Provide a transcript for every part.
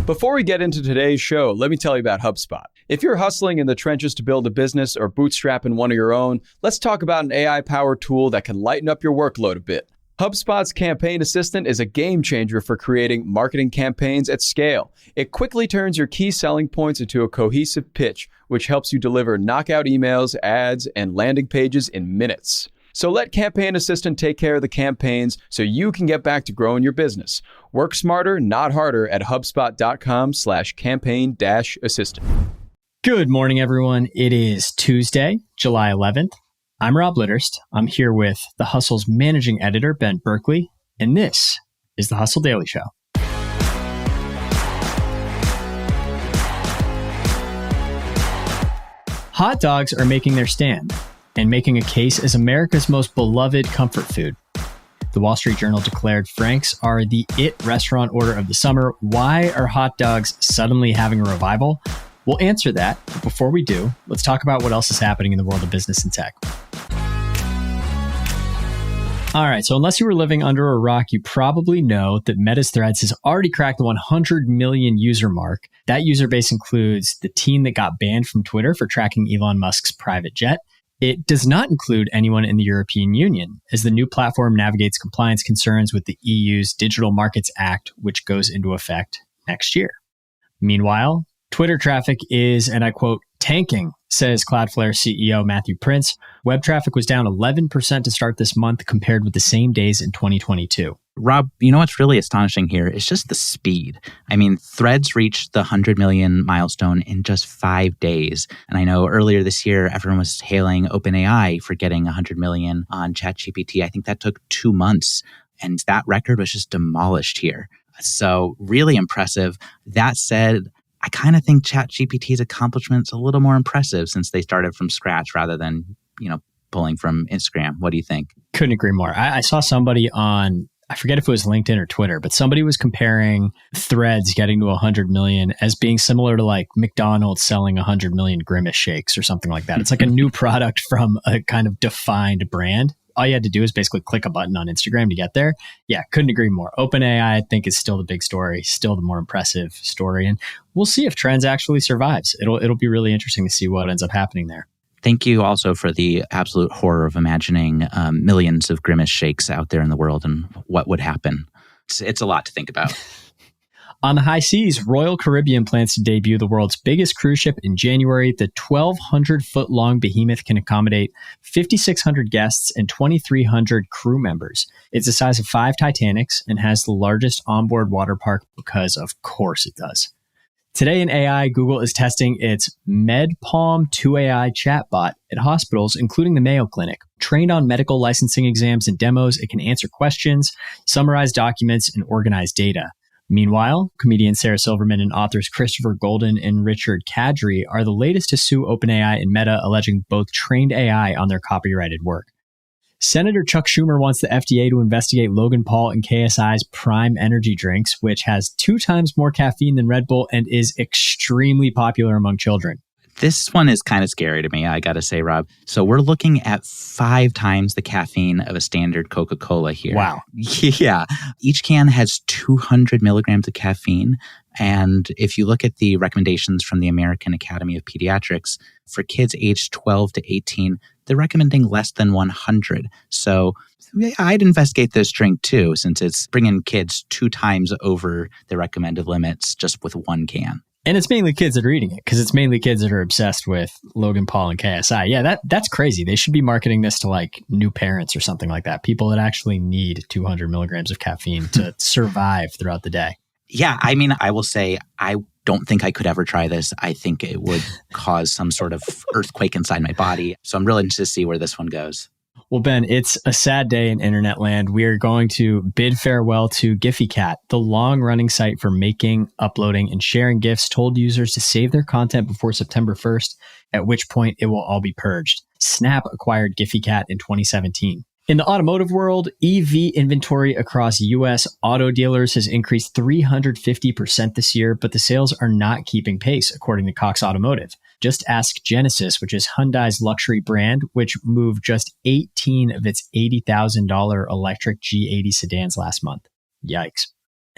Before we get into today's show, let me tell you about HubSpot. If you're hustling in the trenches to build a business or bootstrapping one of your own, let's talk about an AI-powered tool that can lighten up your workload a bit. HubSpot's Campaign Assistant is a game changer for creating marketing campaigns at scale. It quickly turns your key selling points into a cohesive pitch, which helps you deliver knockout emails, ads, and landing pages in minutes. So let Campaign Assistant take care of the campaigns so you can get back to growing your business. Work smarter, not harder at HubSpot.com/campaign-assistant. Good morning, everyone. It is Tuesday, July 11th. I'm Rob Litterest. I'm here with The Hustle's managing editor, Ben Berkley, and this is The Hustle Daily Show. Hot dogs are making their stand and making a case as America's most beloved comfort food. The Wall Street Journal declared Frank's are the it restaurant order of the summer. Why are hot dogs suddenly having a revival? We'll answer that, but before we do, let's talk about what else is happening in the world of business and tech. All right, so unless you were living under a rock, you probably know that Meta's Threads has already cracked the 100 million user mark. That user base includes the team that got banned from Twitter for tracking Elon Musk's private jet. It does not include anyone in the European Union, as the new platform navigates compliance concerns with the EU's Digital Markets Act, which goes into effect next year. Meanwhile, Twitter traffic is, and I quote, tanking, says Cloudflare CEO Matthew Prince. Web traffic was down 11% to start this month compared with the same days in 2022. Rob, you know what's really astonishing here is just the speed. I mean, Threads reached the 100 million milestone in just 5 days. And I know earlier this year, everyone was hailing OpenAI for getting 100 million on ChatGPT. I think that took 2 months. And that record was just demolished here. So really impressive. That said, I kind of think ChatGPT's accomplishment's a little more impressive since they started from scratch rather than, pulling from Instagram. What do you think? Couldn't agree more. I saw somebody on, I forget if it was LinkedIn or Twitter, but somebody was comparing Threads getting to 100 million as being similar to like McDonald's selling 100 million Grimace shakes or something like that. It's like a new product from a kind of defined brand. All you had to do is basically click a button on Instagram to get there. Yeah, couldn't agree more. OpenAI, I think, is still the big story, still the more impressive story. And we'll see if Trends actually survives. It'll be really interesting to see what ends up happening there. Thank you also for the absolute horror of imagining millions of Grimace shakes out there in the world and what would happen. It's a lot to think about. On the high seas, Royal Caribbean plans to debut the world's biggest cruise ship in January. The 1,200-foot-long behemoth can accommodate 5,600 guests and 2,300 crew members. It's the size of 5 Titanics and has the largest onboard water park because, of course, it does. Today in AI, Google is testing its MedPalm 2AI chatbot at hospitals, including the Mayo Clinic. Trained on medical licensing exams and demos, it can answer questions, summarize documents, and organize data. Meanwhile, comedian Sarah Silverman and authors Christopher Golden and Richard Kadri are the latest to sue OpenAI and Meta, alleging both trained AI on their copyrighted work. Senator Chuck Schumer wants the FDA to investigate Logan Paul and KSI's Prime energy drinks, which has 2 times more caffeine than Red Bull and is extremely popular among children. This one is kind of scary to me, I got to say, Rob. So we're looking at 5 times the caffeine of a standard Coca-Cola here. Wow. Yeah. Each can has 200 milligrams of caffeine. And if you look at the recommendations from the American Academy of Pediatrics, for kids aged 12 to 18, they're recommending less than 100. So I'd investigate this drink too, since it's bringing kids 2 times over the recommended limits just with 1 can. And it's mainly kids that are eating it because it's mainly kids that are obsessed with Logan Paul and KSI. Yeah, that's crazy. They should be marketing this to like new parents or something like that. People that actually need 200 milligrams of caffeine to survive throughout the day. Yeah, I mean, I will say I don't think I could ever try this. I think it would cause some sort of earthquake inside my body. So I'm really interested to see where this one goes. Well, Ben, it's a sad day in internet land. We are going to bid farewell to GiphyCat, the long-running site for making, uploading, and sharing GIFs told users to save their content before September 1st, at which point it will all be purged. Snap acquired GiphyCat in 2017. In the automotive world, EV inventory across U.S. auto dealers has increased 350% this year, but the sales are not keeping pace, according to Cox Automotive. Just ask Genesis, which is Hyundai's luxury brand, which moved just 18 of its $80,000 electric G80 sedans last month. Yikes.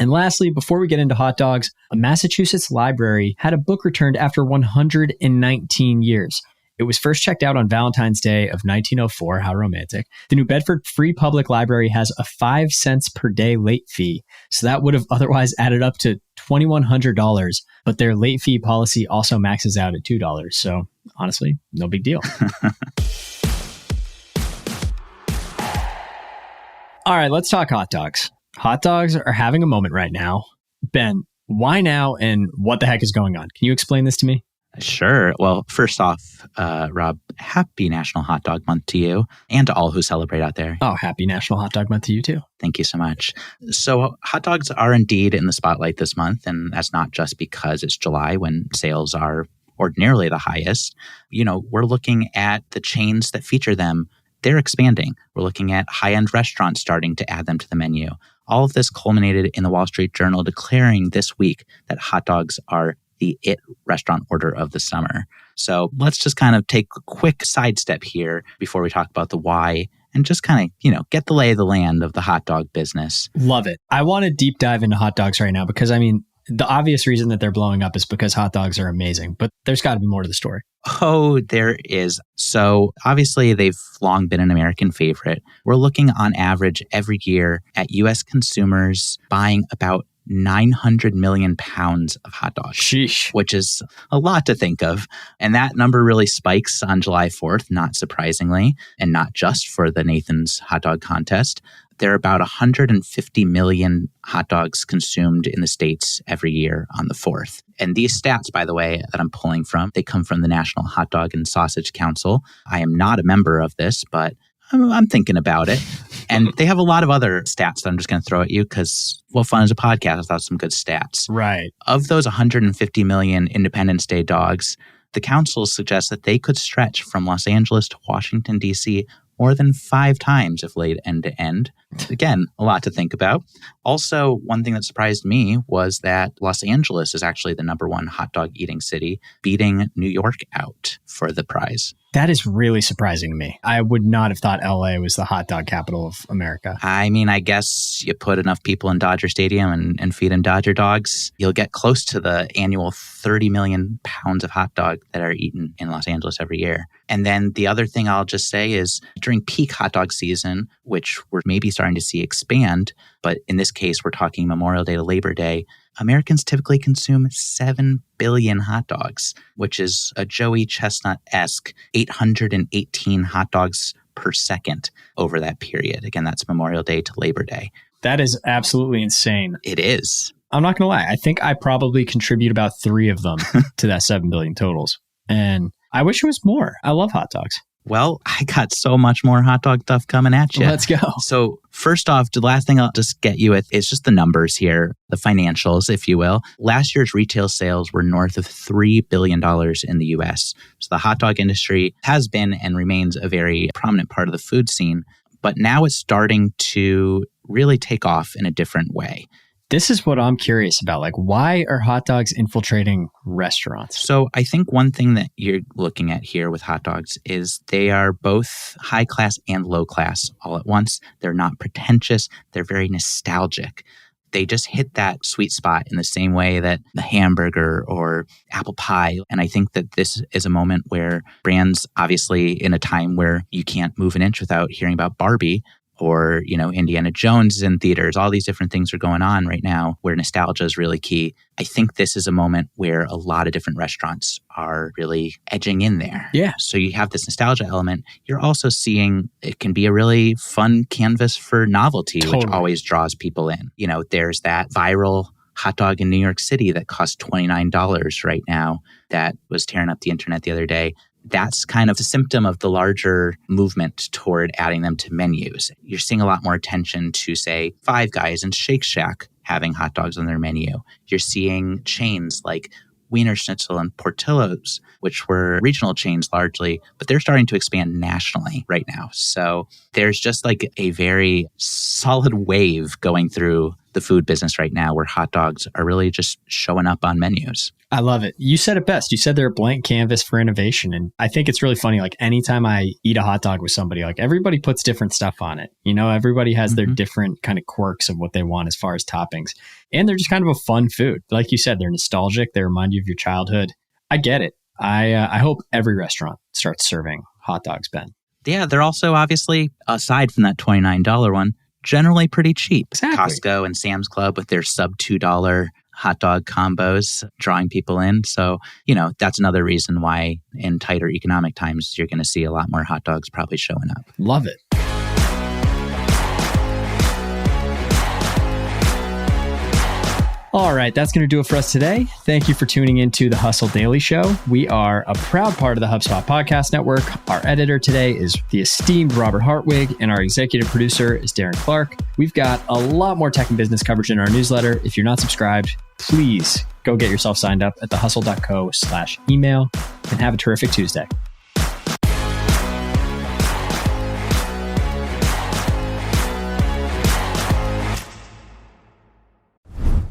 And lastly, before we get into hot dogs, a Massachusetts library had a book returned after 119 years. It was first checked out on Valentine's Day of 1904. How romantic. The New Bedford Free Public Library has a 5 cents per day late fee. So that would have otherwise added up to $2,100. But their late fee policy also maxes out at $2. So honestly, no big deal. All right, let's talk hot dogs. Hot dogs are having a moment right now. Ben, why now and what the heck is going on? Can you explain this to me? Sure. Well, first off, Rob, happy National Hot Dog Month to you and to all who celebrate out there. Oh, happy National Hot Dog Month to you too. Thank you so much. So hot dogs are indeed in the spotlight this month, and that's not just because it's July when sales are ordinarily the highest. You know, we're looking at the chains that feature them. They're expanding. We're looking at high-end restaurants starting to add them to the menu. All of this culminated in the Wall Street Journal declaring this week that hot dogs are the IT restaurant order of the summer. So let's just kind of take a quick sidestep here before we talk about the why and just kind of, get the lay of the land of the hot dog business. Love it. I want to deep dive into hot dogs right now because, the obvious reason that they're blowing up is because hot dogs are amazing, but there's got to be more to the story. Oh, there is. So obviously, they've long been an American favorite. We're looking on average every year at U.S. consumers buying about 900 million pounds of hot dogs. Sheesh. Which is a lot to think of. And that number really spikes on July 4th, not surprisingly, and not just for the Nathan's hot dog contest. There are about 150 million hot dogs consumed in the States every year on the 4th. And these stats, by the way, that I'm pulling from, they come from the National Hot Dog and Sausage Council. I am not a member of this, but I'm thinking about it. And they have a lot of other stats that I'm just going to throw at you because what fun is a podcast without some good stats? Right. Of those 150 million Independence Day dogs, the council suggests that they could stretch from Los Angeles to Washington, D.C. more than 5 times if laid end to end. Again, a lot to think about. Also, one thing that surprised me was that Los Angeles is actually the #1 hot dog eating city, beating New York out for the prize. That is really surprising to me. I would not have thought LA was the hot dog capital of America. I guess you put enough people in Dodger Stadium and feed them Dodger dogs, you'll get close to the annual 30 million pounds of hot dog that are eaten in Los Angeles every year. And then the other thing I'll just say is during peak hot dog season, which we're maybe starting to see expand, but in this case, we're talking Memorial Day to Labor Day, Americans typically consume 7 billion hot dogs, which is a Joey Chestnut-esque 818 hot dogs per second over that period. Again, that's Memorial Day to Labor Day. That is absolutely insane. It is. I'm not going to lie. I think I probably contribute about 3 of them to that 7 billion totals. And I wish it was more. I love hot dogs. Well, I got so much more hot dog stuff coming at you. Let's go. So first off, the last thing I'll just get you with is just the numbers here, the financials, if you will. Last year's retail sales were north of $3 billion in the U.S. So the hot dog industry has been and remains a very prominent part of the food scene, but now it's starting to really take off in a different way. This is what I'm curious about. Like, why are hot dogs infiltrating restaurants? So I think one thing that you're looking at here with hot dogs is they are both high class and low class all at once. They're not pretentious. They're very nostalgic. They just hit that sweet spot in the same way that the hamburger or apple pie. And I think that this is a moment where brands, obviously in a time where you can't move an inch without hearing about Barbie, or, Indiana Jones is in theaters. All these different things are going on right now where nostalgia is really key. I think this is a moment where a lot of different restaurants are really edging in there. Yeah. So you have this nostalgia element. You're also seeing it can be a really fun canvas for novelty, Totally. which always draws people in. There's that viral hot dog in New York City that costs $29 right now that was tearing up the internet the other day. That's kind of a symptom of the larger movement toward adding them to menus. You're seeing a lot more attention to, say, Five Guys and Shake Shack having hot dogs on their menu. You're seeing chains like Wiener Schnitzel and Portillo's, which were regional chains largely, but they're starting to expand nationally right now. So there's just like a very solid wave going through the food business right now where hot dogs are really just showing up on menus. I love it. You said it best. You said they're a blank canvas for innovation. And I think it's really funny. Like anytime I eat a hot dog with somebody, like everybody puts different stuff on it. You know, everybody has their different kind of quirks of what they want as far as toppings. And they're just kind of a fun food. Like you said, they're nostalgic. They remind you of your childhood. I get it. I hope every restaurant starts serving hot dogs, Ben. Yeah, they're also obviously, aside from that $29 one, generally pretty cheap. Exactly. Costco and Sam's Club with their sub $2 hot dog combos drawing people in. So, you know, that's another reason why in tighter economic times, you're going to see a lot more hot dogs probably showing up. Love it. All right, that's going to do it for us today. Thank you for tuning into the Hustle Daily Show. We are a proud part of the HubSpot Podcast Network. Our editor today is the esteemed Robert Hartwig, and our executive producer is Darren Clarke. We've got a lot more tech and business coverage in our newsletter. If you're not subscribed, please go get yourself signed up at thehustle.co/email, and have a terrific Tuesday.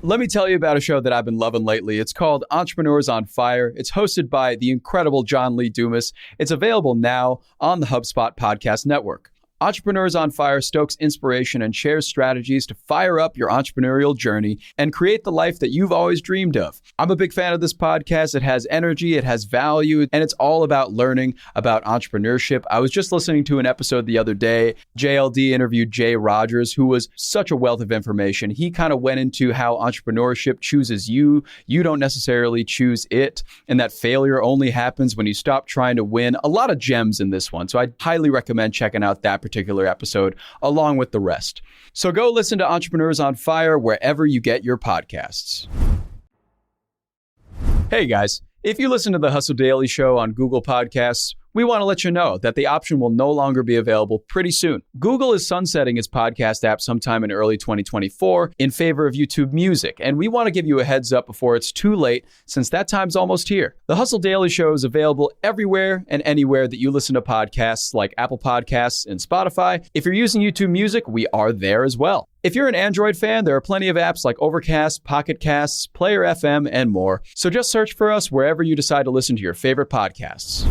Let me tell you about a show that I've been loving lately. It's called Entrepreneurs on Fire. It's hosted by the incredible John Lee Dumas. It's available now on the HubSpot Podcast Network. Entrepreneurs on Fire stokes inspiration and shares strategies to fire up your entrepreneurial journey and create the life that you've always dreamed of. I'm a big fan of this podcast. It has energy, it has value, and it's all about learning about entrepreneurship. I was just listening to an episode the other day. JLD interviewed Jay Rogers, who was such a wealth of information. He kind of went into how entrepreneurship chooses you. You don't necessarily choose it, and that failure only happens when you stop trying to win. A lot of gems in this one. So I highly recommend checking out that particular episode along with the rest. So go listen to Entrepreneurs on Fire wherever you get your podcasts. Hey guys, if you listen to the Hustle Daily Show on Google Podcasts, we want to let you know that the option will no longer be available pretty soon. Google is sunsetting its podcast app sometime in early 2024 in favor of YouTube Music, and we want to give you a heads up before it's too late, since that time's almost here. The Hustle Daily Show is available everywhere and anywhere that you listen to podcasts, like Apple Podcasts and Spotify. If you're using YouTube Music, we are there as well. If you're an Android fan, there are plenty of apps like Overcast, Pocket Casts, Player FM, and more. So just search for us wherever you decide to listen to your favorite podcasts.